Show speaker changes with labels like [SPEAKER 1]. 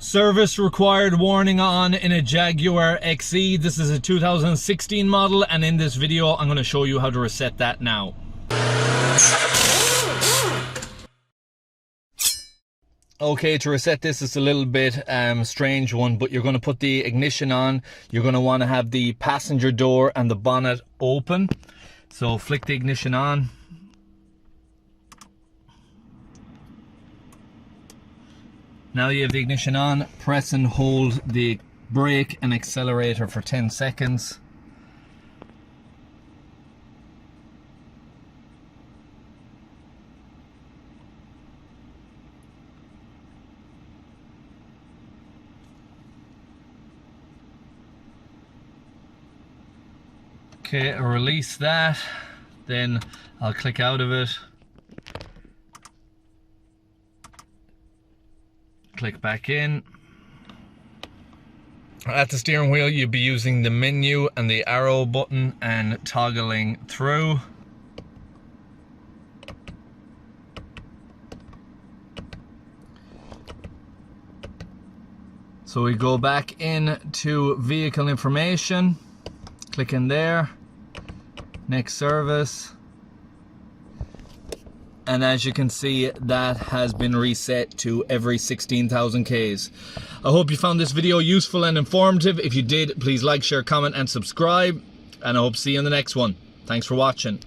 [SPEAKER 1] Service required warning on in a Jaguar XE. This is a 2016 model, and in this video I'm going to show you how to reset that now. Okay, to reset this, it's a little bit strange one, but you're going to put the ignition on. You're going to want to have the passenger door and the bonnet open. So flick the ignition on. Now you have the ignition on, press and hold the brake and accelerator for 10 seconds. Okay, release that, then I'll click out of it. Click back in. At the steering wheel, you'll be using the menu and the arrow button and toggling through. So we go back into vehicle information, click in there, next service. And as you can see, that has been reset to every 16,000 Ks. I hope you found this video useful and informative. If you did, please like, share, comment and subscribe. And I hope to see you in the next one. Thanks for watching.